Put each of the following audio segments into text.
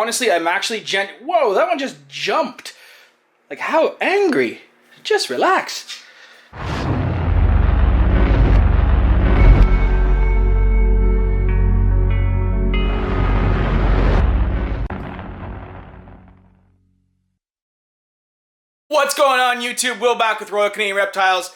honestly, I'm actually whoa, that one just jumped. Like, how angry? Just relax. What's going on, YouTube? Will back with Royal Canadian Reptiles.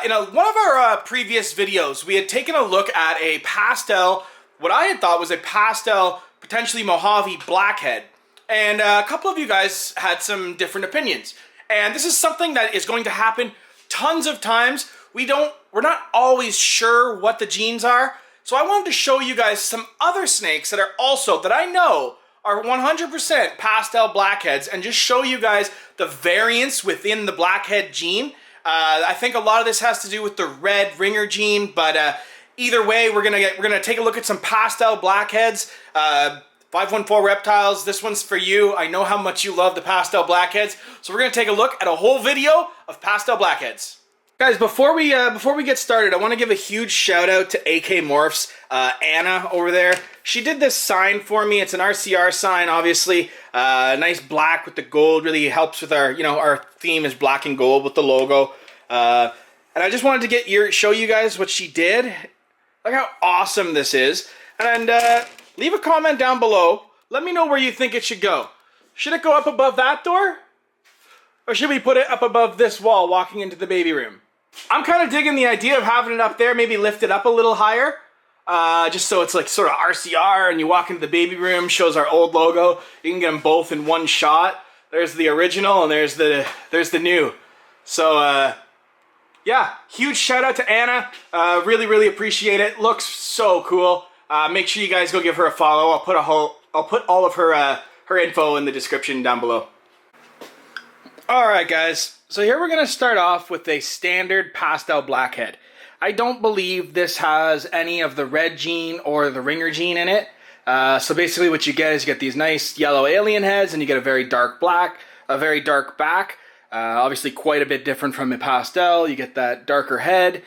In one of our previous videos, we had taken a look at a pastel, what I had thought was a pastel, potentially Mojave Blackhead. And a couple of you guys had some different opinions. And this is something that is going to happen tons of times. We're not always sure what the genes are. So I wanted to show you guys some other snakes that are also, that I know are 100% pastel blackheads, and just show you guys the variance within the blackhead gene. I think a lot of this has to do with the red ringer gene, but either way, we're gonna take a look at some pastel blackheads. 514 Reptiles, this one's for you. I know how much you love the pastel blackheads, so we're gonna take a look at a whole video of pastel blackheads. Guys, before we get started, I want to give a huge shout out to Akmorphs, Anna over there. She did this sign for me. It's an RCR sign, obviously. Nice black with the gold, really helps with our, our theme is black and gold with the logo. And I just wanted to show you guys what she did. Look how awesome this is. And leave a comment down below. Let me know where you think it should go. Should it go up above that door? Or should we put it up above this wall walking into the baby room? I'm kind of digging the idea of having it up there, maybe lift it up a little higher. Just so it's like sort of RCR and you walk into the baby room, shows our old logo. You can get them both in one shot. There's the original and there's the new. So yeah, huge shout out to Anna. Really, really appreciate it. Looks so cool. Make sure you guys go give her a follow. I'll put all of her info in the description down below. Alright guys, so here we're going to start off with a standard pastel blackhead. I don't believe this has any of the red gene or the ringer gene in it. So basically what you get is you get these nice yellow alien heads and you get a very dark black, a very dark back. Obviously quite a bit different from a pastel. You get that darker head.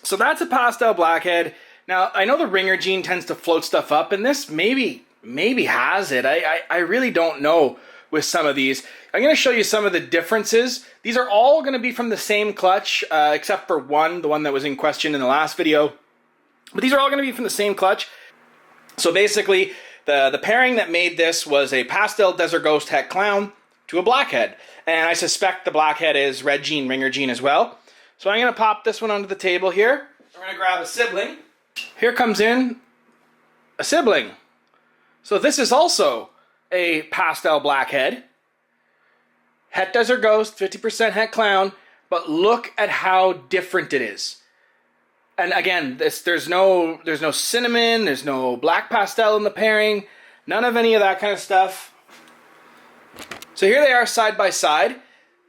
So that's a pastel blackhead. Now I know the ringer gene tends to float stuff up, and this maybe has it. I really don't know with some of these. I'm going to show you some of the differences. These are all going to be from the same clutch, except for one, the one that was in question in the last video. But these are all going to be from the same clutch. So basically, the pairing that made this was a pastel DesertGhost het clown to a blackhead. And I suspect the blackhead is red gene, ringer gene as well. So I'm going to pop this one onto the table here. We're going to grab a sibling. Here comes in a sibling. So this is also a pastel blackhead. Het DesertGhost, 50% het clown, but look at how different it is. And again, there's no cinnamon, there's no black pastel in the pairing, none of any of that kind of stuff. So here they are side by side.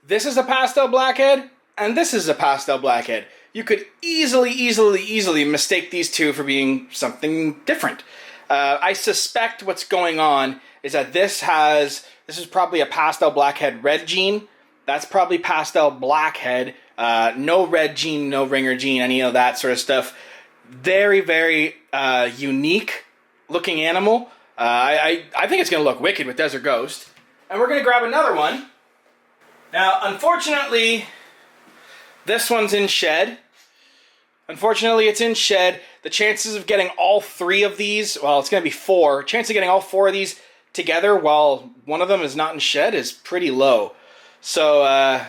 This is a pastel blackhead, and this is a pastel blackhead. You could easily mistake these two for being something different. I suspect what's going on is that this is probably a pastel blackhead red gene. That's probably pastel blackhead. No red gene, no ringer gene, any of that sort of stuff. Very, very unique looking animal. I think it's going to look wicked with DesertGhost. And we're going to grab another one. Now, unfortunately, this one's in shed. Unfortunately, it's in shed. The chances of getting all three of these, well, it's going to be 4. Chance of getting all 4 of these together while one of them is not in shed is pretty low. So, I'm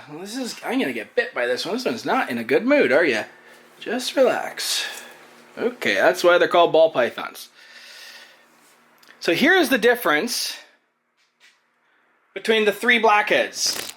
going to get bit by this one. This one's not in a good mood, are you? Just relax. Okay, that's why they're called ball pythons. So here's the difference between the 3 blackheads.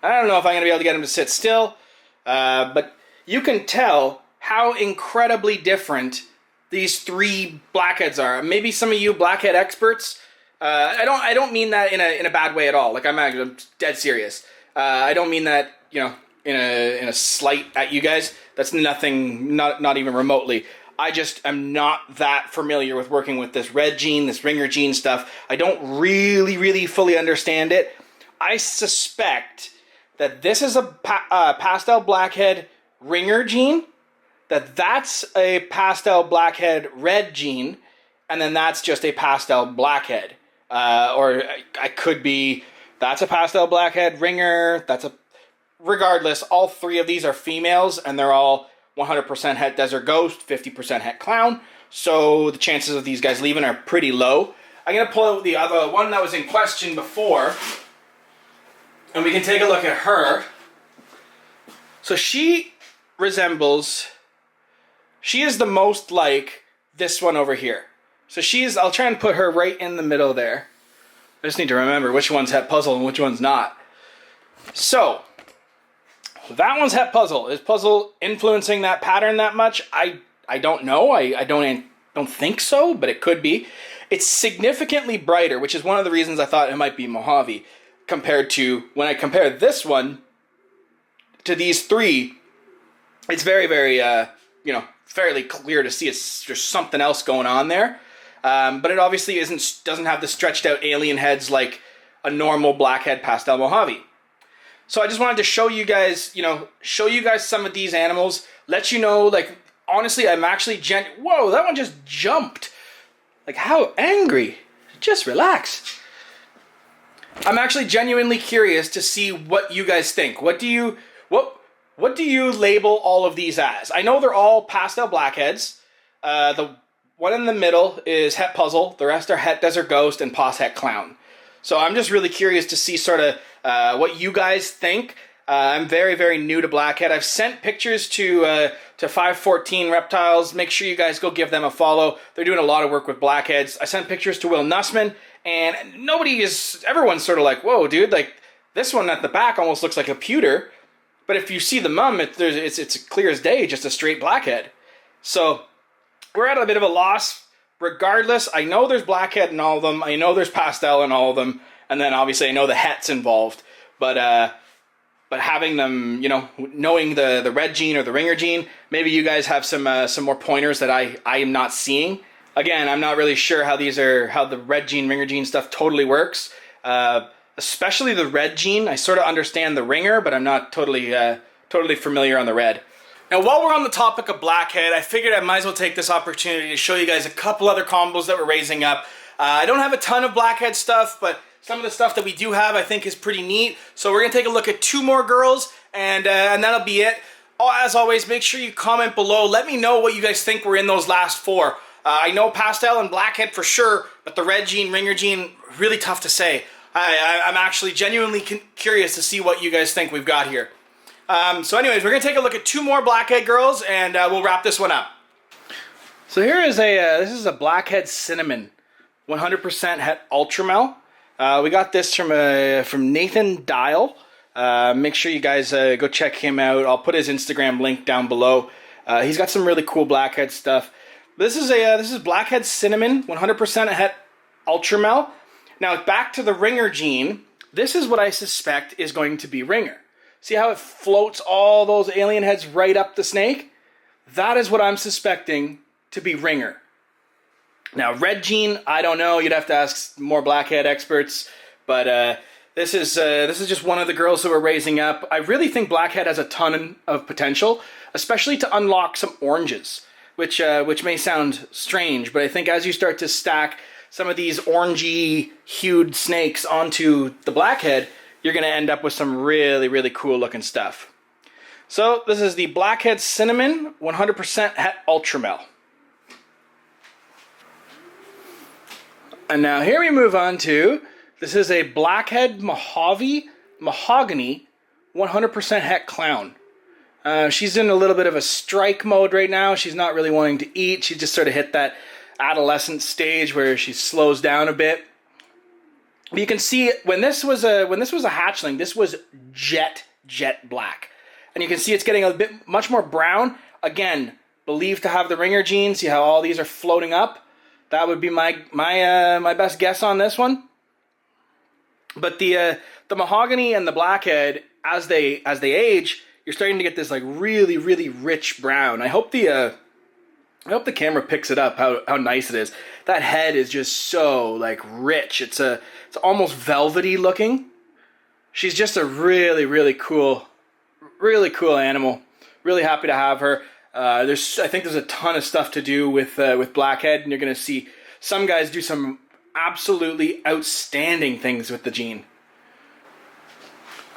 I don't know if I'm going to be able to get them to sit still, but you can tell how incredibly different these 3 blackheads are. Maybe some of you blackhead experts, I don't mean that in a bad way at all. Like I'm dead serious. I don't mean that, in a slight at you guys. That's nothing, not even remotely. I just am not that familiar with working with this red gene, this ringer gene stuff. I don't really fully understand it. I suspect that this is a pastel blackhead ringer gene, that's a pastel blackhead red gene, and then that's just a pastel blackhead. or I could be, that's a pastel blackhead ringer. Regardless, all three of these are females, and they're all 100% het desert ghost, 50% het clown. So the chances of these guys leaving are pretty low. I'm going to pull out the other one that was in question before, and we can take a look at her. So she resembles, she is the most like this one over here. So I'll try and put her right in the middle there. I just need to remember which one's het puzzle and which one's not. So that one's het puzzle. Is puzzle influencing that pattern that much? I don't know. I don't think so, but it could be. It's significantly brighter, which is one of the reasons I thought it might be Mojave, compared to when I compare this one to these three. It's very, very, fairly clear to see there's something else going on there. But it obviously doesn't have the stretched out alien heads like a normal blackhead pastel Mojave. So I just wanted to show you guys some of these animals, let you know, like, honestly, I'm actually whoa, that one just jumped. Like, how angry. Just relax. I'm actually genuinely curious to see what you guys think. What do you label all of these as? I know they're all pastel blackheads. The one in the middle is het puzzle. The rest are het desert ghost and pos het clown. So I'm just really curious to see sort of what you guys think. I'm very, very new to Blackhead. I've sent pictures to 514 Reptiles. Make sure you guys go give them a follow. They're doing a lot of work with Blackheads. I sent pictures to Will Nussman, and everyone's sort of like, whoa, dude, like, this one at the back almost looks like a pewter. But if you see the mum, it's clear as day, just a straight Blackhead. So we're at a bit of a loss. Regardless, I know there's Blackhead in all of them. I know there's Pastel in all of them. And then obviously I know the het's involved. But having them, knowing the red gene or the ringer gene, maybe you guys have some more pointers that I am not seeing. Again, I'm not really sure how the red gene, ringer gene stuff totally works. Especially the red gene. I sort of understand the ringer, but I'm not totally familiar on the red. Now, while we're on the topic of Blackhead, I figured I might as well take this opportunity to show you guys a couple other combos that we're raising up. I don't have a ton of Blackhead stuff, but some of the stuff that we do have I think is pretty neat. So we're going to take a look at two more girls, and that'll be it. As always, make sure you comment below. Let me know what you guys think were in those last four. I know Pastel and Blackhead for sure, but the red gene, ringer gene, really tough to say. I'm actually genuinely curious to see what you guys think we've got here. So anyways, we're going to take a look at two more Blackhead girls, and we'll wrap this one up. So here is this is a Blackhead Cinnamon, 100% het Ultramel. We got this from Nathan Dial. Make sure you guys go check him out. I'll put his Instagram link down below. He's got some really cool Blackhead stuff. This is Blackhead Cinnamon, 100% het Ultramel. Now back to the ringer gene. This is what I suspect is going to be ringer. See how it floats all those alien heads right up the snake? That is what I'm suspecting to be ringer. Now, red gene, I don't know. You'd have to ask more Blackhead experts. But this is just one of the girls that we're raising up. I really think Blackhead has a ton of potential, especially to unlock some oranges, which may sound strange. But I think as you start to stack some of these orangey hued snakes onto the Blackhead, you're going to end up with some really, really cool looking stuff. So this is the Blackhead Cinnamon 100% het Ultramel. And now here we move on to, this is a Blackhead Mahogany 100% het Clown. She's in a little bit of a strike mode right now. She's not really wanting to eat. She just sort of hit that adolescent stage where she slows down a bit. But you can see when this was a hatchling, this was jet black, and you can see it's getting a bit much more brown. Again, believed to have the ringer gene. See how all these are floating up? That would be my best guess on this one. But the Mahogany and the Blackhead, as they age, you're starting to get this like really, really rich brown. I hope the camera picks it up, how nice it is. That head is just so like rich. It's almost velvety looking. She's just a really, really cool animal. Really happy to have her. I think there's a ton of stuff to do with Blackhead, and you're going to see some guys do some absolutely outstanding things with the gene.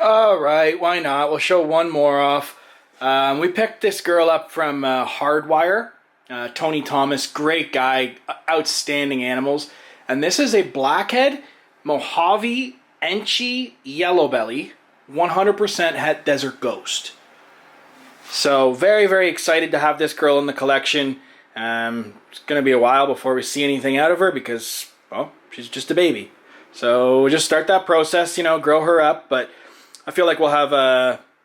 All right, why not? We'll show one more off. We picked this girl up from Hardwire. Tony Thomas, great guy, outstanding animals. And this is a Blackhead, Mojave, Enchi, YellowBellow, 100% het DesertGhost. So very, very excited to have this girl in the collection. It's going to be a while before we see anything out of her because, well, she's just a baby. So we'll just start that process, you know, grow her up. But I feel like we'll have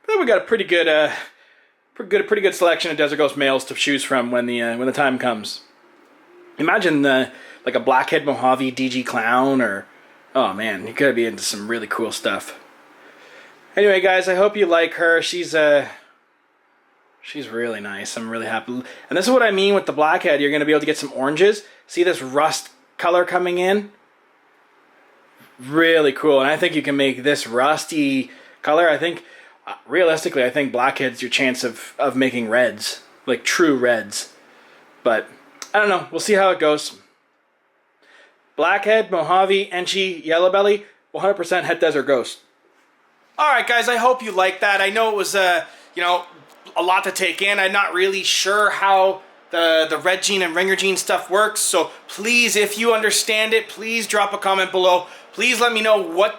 we got a pretty good selection of DesertGhost males to choose from when the time comes. Imagine like a Blackhead Mojave DG Clown, or oh man, you could be into some really cool stuff. Anyway, guys, I hope you like her. She's really nice. I'm really happy. And this is what I mean with the Blackhead. You're going to be able to get some oranges. See this rust color coming in? Really cool. And I think you can make this rusty color. I think, realistically, I think Blackhead's your chance of making reds. Like true reds. But, I don't know. We'll see how it goes. Blackhead, Mojave, Enchi, YellowBellow, 100% het DesertGhost. Alright guys, I hope you liked that. I know it was, you know, a lot to take in. I'm not really sure how the red gene and ringer gene stuff works, so please, if you understand it, please drop a comment below. Please let me know what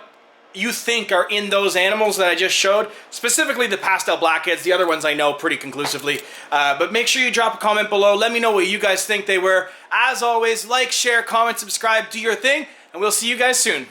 you think are in those animals that I just showed, specifically the Pastel Blackheads. The other ones I know pretty conclusively, but make sure you drop a comment below. Let me know what you guys think they were. As always, like, share, comment, subscribe, do your thing, and we'll see you guys soon.